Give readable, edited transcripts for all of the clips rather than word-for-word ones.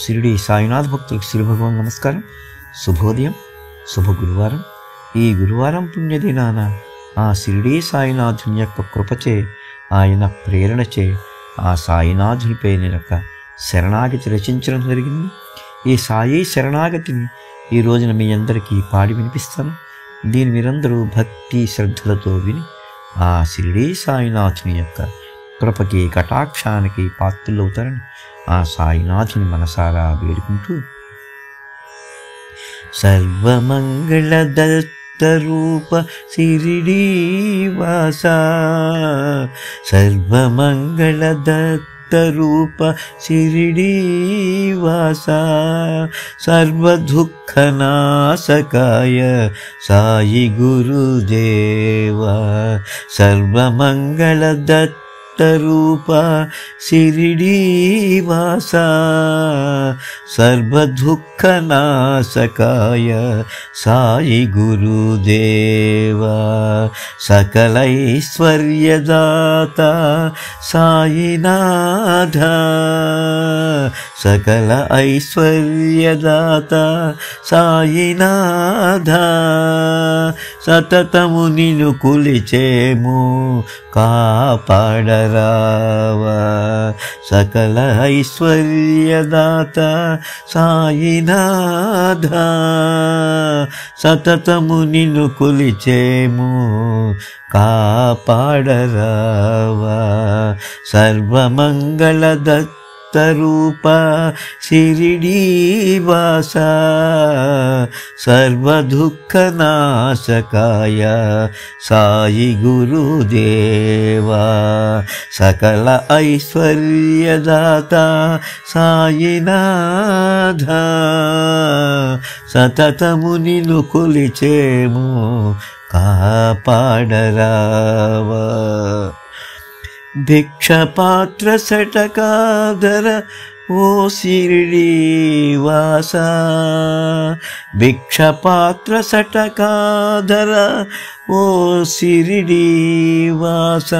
షిరిడి సాయినాథ్ భక్తులకు శ్రీ భగవాన్ నమస్కారం. శుభోదయం, శుభ గురువారం. ఈ గురువారం పుణ్యదినాన ఆ షిరిడి సాయినాథుని యొక్క కృపచే, ఆయన ప్రేరణచే ఆ సాయినాథునిపై నేను ఒక శరణాగతి రచించడం జరిగింది. ఈ సాయి శరణాగతిని ఈ రోజున మీ అందరికీ పాడి వినిపిస్తాను. దీని మీరందరూ భక్తి శ్రద్ధలతో విని ఆ షిరిడి సాయినాథుని యొక్క కృపకి కటాక్షానికి పాత్రులవుతారని ఆ సాయినాథుని మనసారా వేడుకుంటూ, సర్వమంగళదత్తరూప షిరిడీవాస, సర్వమంగళదత్తరూప షిరిడీవాస, సర్వదుఃఖనాశకాయ సాయి గురుదేవా, సర్వమంగళదత్త రూప షిరిడీవాస, సర్వదుఃఖనాశకాయ సాయి గురుదేవా, సకలైశ్వర్యదాత సాయినాథ, సకల ఐశ్వర్యదాత సాయినాథ, సతతము నిన్ను కొలిచేము కాపాడరావా, సకల ఐశ్వర్యదాత సాయినాథ, సతతము నిన్ను కొలిచేము కాపాడరావా, సర్వమంగళదత్తరూప షిరిడీవాస, సర్వదుఃఖనాశకాయ సాయి గురుదేవా, సకల ఐశ్వర్యదాత సాయినాథ, సతతము నిన్ను కొలిచేము కాపాడరావా, భిక్షపాత్ర సటకాధర ఓ షిరిడీవాస, భిక్షపాత్ర సటకాధర ఓ షిరిడీవాస,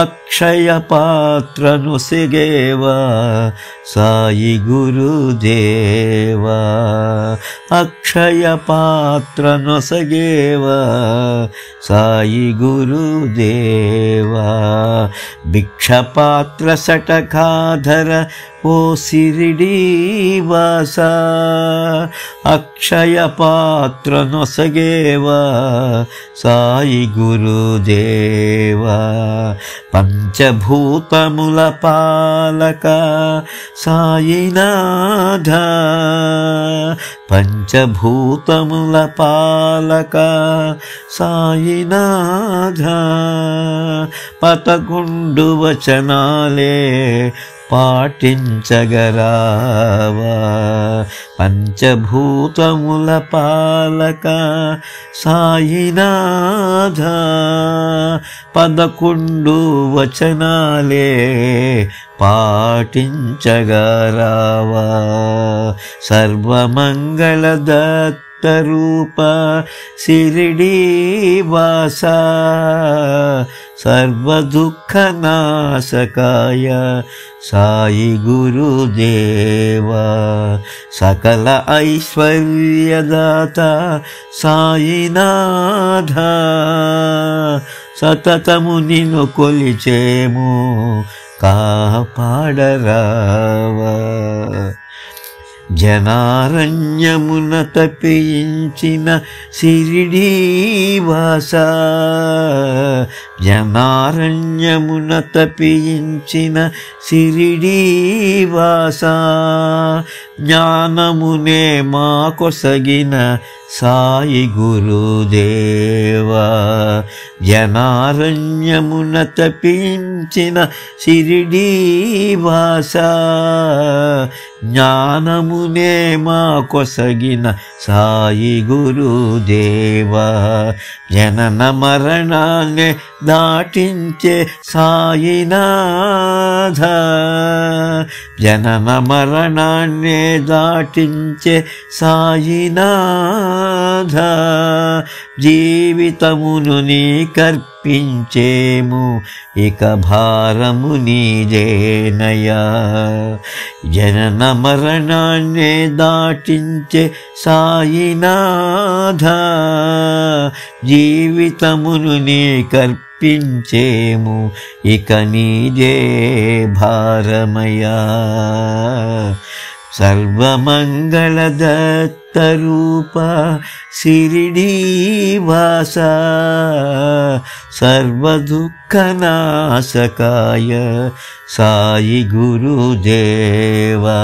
అక్షయ పాత్రను సెగేవా సాయి గురుదేవా, అక్షయ పాత్రను సెగేవా సాయి గురుదేవా, భిక్షపాత్ర సటకాధర ఓ షిరిడీవాస, అక్షయ పాత్రను సెగేవా సాయి గురుదేవా, పంచభూతముల పాలక సాయినాథ, పంచభూతముల పాలక సాయినాథ, పదకొండు వచనాలే పాటించగరావా, పంచభూతముల పాలక సాయినాథ, 11 వచనాలే పాటించగరావా, సర్వమంగళదత్తరూప షిరిడీవాస, సర్వదుఃఖనాశకాయ సాయి గురుదేవా, సకల ఐశ్వర్యదాత సాయినాథ, సతతము నిన్ను కొలిచేము కాపాడరావా, జనారణ్యమున తపించిన షిరిడీవాస, జనారణ్యమున తపించిన షిరిడీవాస, జ్ఞానమునే మాకొసగిన సాయి గురుదేవా, జనారణ్యమున తపించిన షిరిడీవాస, జ్ఞానమునే మాకొసగిన సాయి గురుదేవా, జనన మరణాన్ని దాటించే సాయినాథ, జనన మరణాన్ని దాటించే సాయినాథ, జీవితమును నీకర్పించేము ఇక భారము నీదేనయా జనన మరణాన్నే దాటించే సాయినాథ జీవితమును నీకర్పించేము ఇక నీదే భారమయా సర్వమంగళదత్తరూప శిరిడీవాస సర్వదుఃఖనాశకాయ సాయి గురుదేవా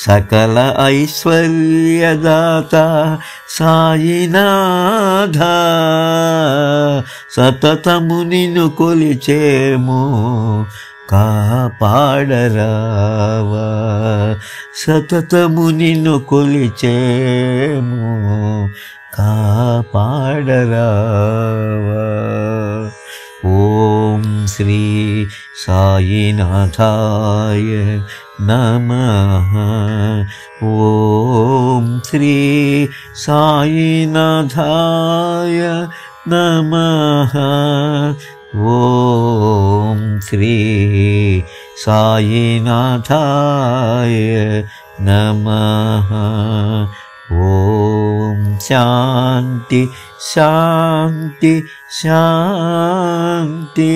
సకల ఐశ్వర్యదాత సాయినాథ సతతము నిన్ను కొలిచేము కాపాడరావా సతతము నిన్ను కొలిచేము కాపాడరావా ఓం శ్రీ సాయినాథాయ నమః ఓం శ్రీ సాయినాథాయ నమః ఓం శ్రీ సాయినాథాయ నమః ఓం శాంతి శాంతి శాంతి